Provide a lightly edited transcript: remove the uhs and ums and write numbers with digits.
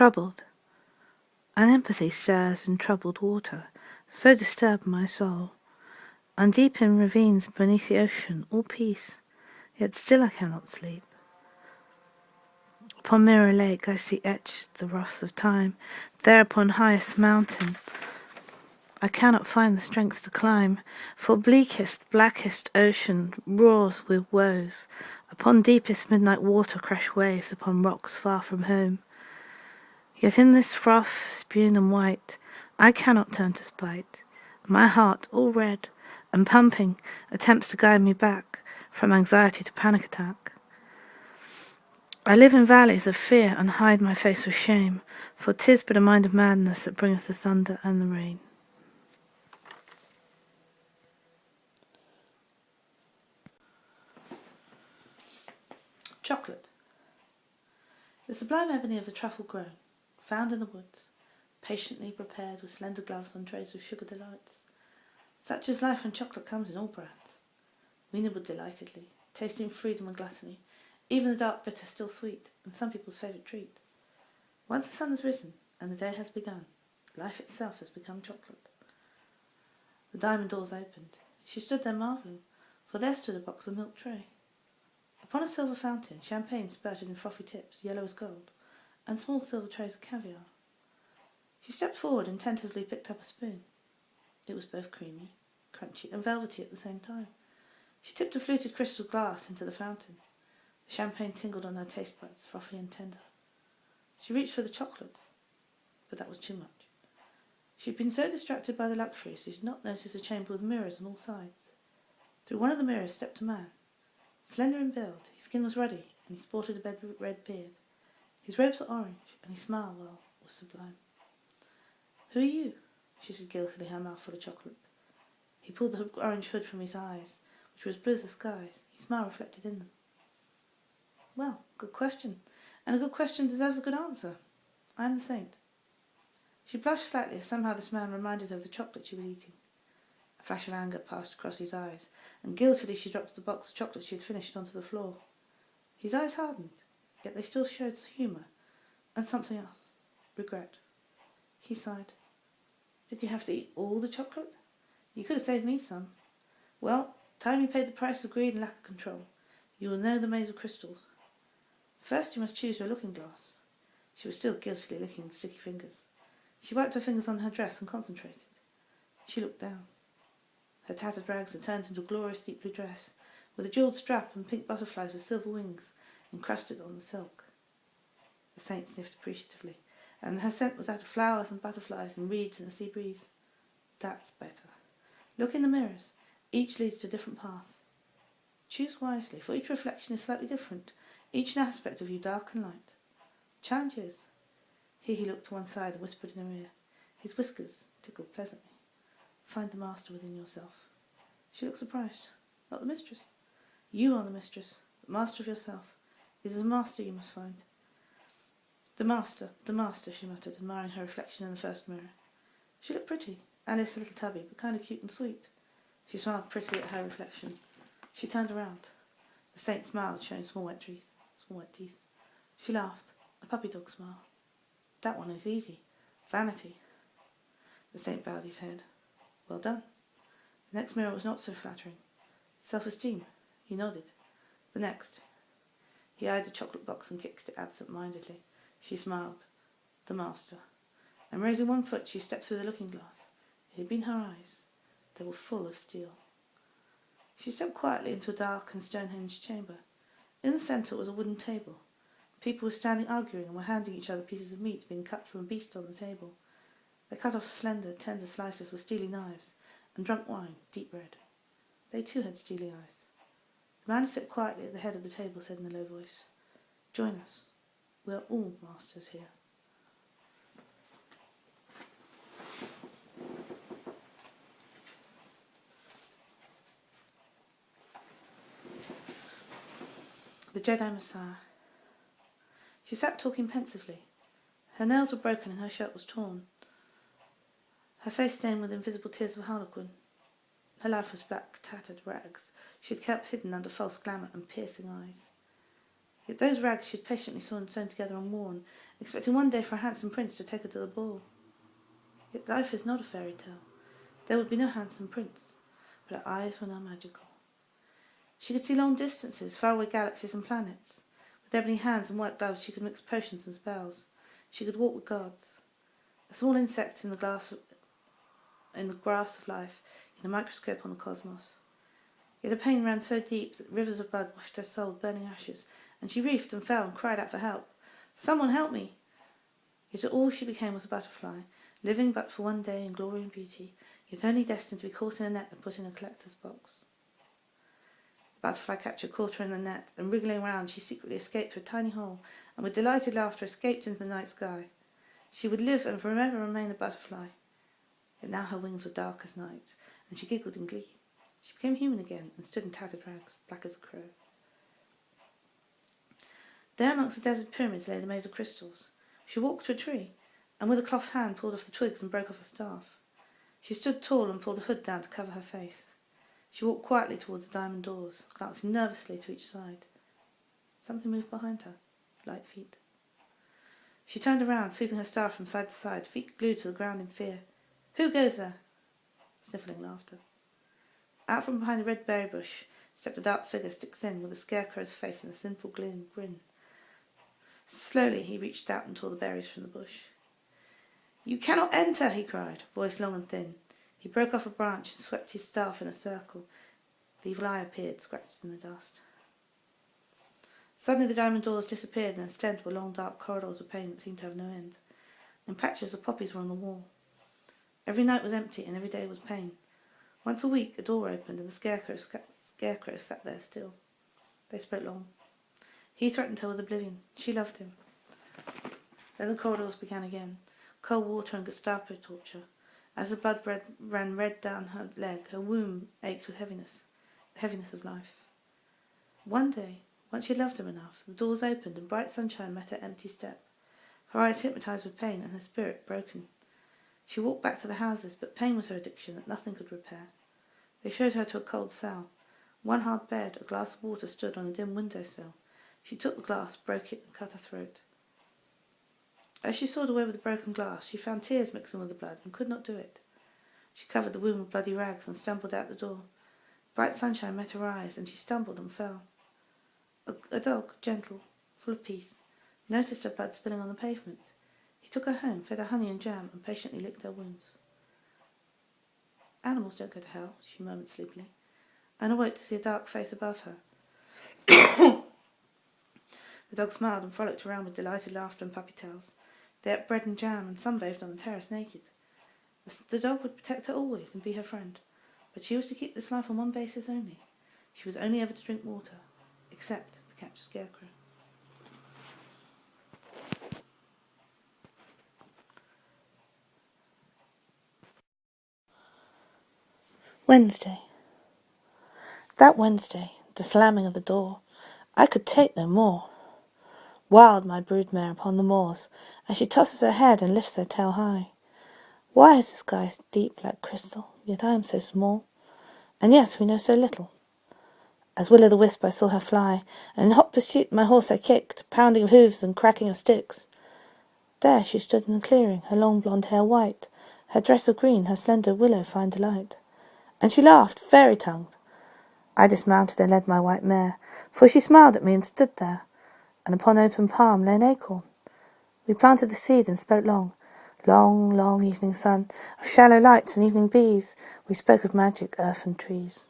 Troubled, an empathy stirs in troubled water, so disturbed my soul. And deep in ravines beneath the ocean, all peace, yet still I cannot sleep. Upon Mirror Lake I see etched the roughs of time, there upon highest mountain I cannot find the strength to climb, for bleakest, blackest ocean roars with woes. Upon deepest midnight water crash waves upon rocks far from home. Yet in this froth, spume and white, I cannot turn to spite. My heart, all red and pumping, attempts to guide me back from anxiety to panic attack. I live in valleys of fear and hide my face with shame, for 'tis but a mind of madness that bringeth the thunder and the rain. Chocolate. The sublime ebony of the truffle grown, found in the woods, patiently prepared with slender gloves on trays of sugar delights. Such is life when chocolate comes in all brands. We nibble delightedly, tasting freedom and gluttony, even the dark bitter still sweet, and some people's favourite treat. Once the sun has risen and the day has begun, life itself has become chocolate. The diamond doors opened. She stood there marvelling, for there stood a box of milk tray. Upon a silver fountain, champagne spurted in frothy tips, yellow as gold, and small silver trays of caviar. She stepped forward and tentatively picked up a spoon. It was both creamy, crunchy, and velvety at the same time. She tipped a fluted crystal glass into the fountain. The champagne tingled on her taste buds, frothy and tender. She reached for the chocolate, but that was too much. She had been so distracted by the luxuries she did not notice a chamber with mirrors on all sides. Through one of the mirrors stepped a man. Slender in build, his skin was ruddy, and he sported a red beard. His robes were orange, and his smile, well, was sublime. "Who are you?" she said guiltily, her mouth full of chocolate. He pulled the orange hood from his eyes, which were as blue as the skies, his smile reflected in them. "Well, good question, and a good question deserves a good answer. I am the saint." She blushed slightly as somehow this man reminded her of the chocolate she was eating. A flash of anger passed across his eyes, and guiltily she dropped the box of chocolate she had finished onto the floor. His eyes hardened, yet they still showed humour, and something else, regret. He sighed. "Did you have to eat all the chocolate? You could have saved me some. Well, time you paid the price of greed and lack of control, you will know the maze of crystals. First you must choose your looking glass." She was still guiltily licking the sticky fingers. She wiped her fingers on her dress and concentrated. She looked down. Her tattered rags had turned into a glorious deep blue dress, with a jewelled strap and pink butterflies with silver wings encrusted on the silk. The saint sniffed appreciatively, and her scent was that of flowers and butterflies and reeds in the sea breeze. "That's better. Look in the mirrors. Each leads to a different path. Choose wisely, for each reflection is slightly different, each an aspect of you dark and light. Challenge is." Here he looked to one side and whispered in her ear. His whiskers tickled pleasantly. "Find the master within yourself." She looked surprised. "Not the mistress." "You are the mistress, the master of yourself. It is the master you must find." The master, she muttered, admiring her reflection in the first mirror. She looked pretty, Alice a little tubby, but kind of cute and sweet. She smiled prettily at her reflection. She turned around. The saint smiled, showing small white teeth. She laughed, a puppy dog smile. "That one is easy. Vanity." The saint bowed his head. "Well done." The next mirror was not so flattering. "Self-esteem." He nodded. "The next." He eyed the chocolate box and kicked it absent-mindedly. She smiled. "The master." And raising one foot, she stepped through the looking-glass. It had been her eyes. They were full of steel. She stepped quietly into a dark and stone-hinged chamber. In the centre was a wooden table. People were standing arguing and were handing each other pieces of meat being cut from a beast on the table. They cut off slender, tender slices with steely knives, and drunk wine, deep red. They too had steely eyes. The man who sat quietly at the head of the table said in a low voice, "Join us. We are all masters here." The Jedi Messiah. She sat talking pensively. Her nails were broken and her shirt was torn. Her face stained with invisible tears of harlequin. Her life was black, tattered rags she had kept hidden under false glamour and piercing eyes. Yet those rags she had patiently sewn together and worn, expecting one day for a handsome prince to take her to the ball. Yet life is not a fairy tale. There would be no handsome prince, but her eyes were now magical. She could see long distances, faraway galaxies and planets. With ebony hands and white gloves she could mix potions and spells. She could walk with gods. A small insect in the grass of life, in a microscope on the cosmos. Yet her pain ran so deep that rivers of blood washed her soul with burning ashes, and she wreathed and fell and cried out for help. "Someone help me!" Yet all she became was a butterfly, living but for one day in glory and beauty, yet only destined to be caught in a net and put in a collector's box. The butterfly catcher caught her in the net, and wriggling round she secretly escaped through a tiny hole, and with delighted laughter escaped into the night sky. She would live and forever remain a butterfly. Yet now her wings were dark as night, and she giggled in glee. She became human again, and stood in tattered rags, black as a crow. There amongst the desert pyramids lay the maze of crystals. She walked to a tree, and with a cloth hand pulled off the twigs and broke off a staff. She stood tall and pulled a hood down to cover her face. She walked quietly towards the diamond doors, glancing nervously to each side. Something moved behind her, light feet. She turned around, sweeping her staff from side to side, feet glued to the ground in fear. "Who goes there?" Sniffling laughter. Out from behind a red berry bush stepped a dark figure, stick-thin, with a scarecrow's face and a sinful grin. Slowly he reached out and tore the berries from the bush. "You cannot enter," he cried, voice long and thin. He broke off a branch and swept his staff in a circle. The evil eye appeared, scratched in the dust. Suddenly the diamond doors disappeared, and instead were long dark corridors of pain that seemed to have no end. And patches of poppies were on the wall. Every night was empty, and every day was pain. Once a week a door opened, and the scarecrow sat there still. They spoke long. He threatened her with oblivion. She loved him. Then the corridors began again. Cold water and Gestapo torture. As the blood ran red down her leg, her womb ached with heaviness, the heaviness of life. One day, once she had loved him enough, the doors opened and bright sunshine met her empty step. Her eyes hypnotized with pain and her spirit broken. She walked back to the houses, but pain was her addiction that nothing could repair. They showed her to a cold cell. One hard bed, a glass of water stood on a dim windowsill. She took the glass, broke it, and cut her throat. As she sawed away with the broken glass, she found tears mixing with the blood and could not do it. She covered the wound with bloody rags and stumbled out the door. Bright sunshine met her eyes, and she stumbled and fell. A dog, gentle, full of peace, noticed her blood spilling on the pavement. He took her home, fed her honey and jam, and patiently licked her wounds. "Animals don't go to hell," she murmured sleepily, and awoke to see a dark face above her. The dog smiled and frolicked around with delighted laughter and puppy tails. They ate bread and jam and sunbathed on the terrace naked. The dog would protect her always and be her friend, but she was to keep this life on one basis only. She was only ever to drink water, except to catch a scarecrow. Wednesday. That Wednesday, the slamming of the door, I could take no more. Wild my broodmare upon the moors, as she tosses her head and lifts her tail high. Why is the sky deep like crystal, yet I am so small? And yes, we know so little. As will-o'-the-wisp I saw her fly, and in hot pursuit my horse I kicked, pounding of hooves and cracking of sticks. There she stood in the clearing, her long blonde hair white, her dress of green, her slender willow fine delight. And she laughed, fairy-tongued. I dismounted and led my white mare, for she smiled at me and stood there, and upon open palm lay an acorn. We planted the seed and spoke long, long, long evening sun, of shallow lights and evening bees. We spoke of magic, earth and trees.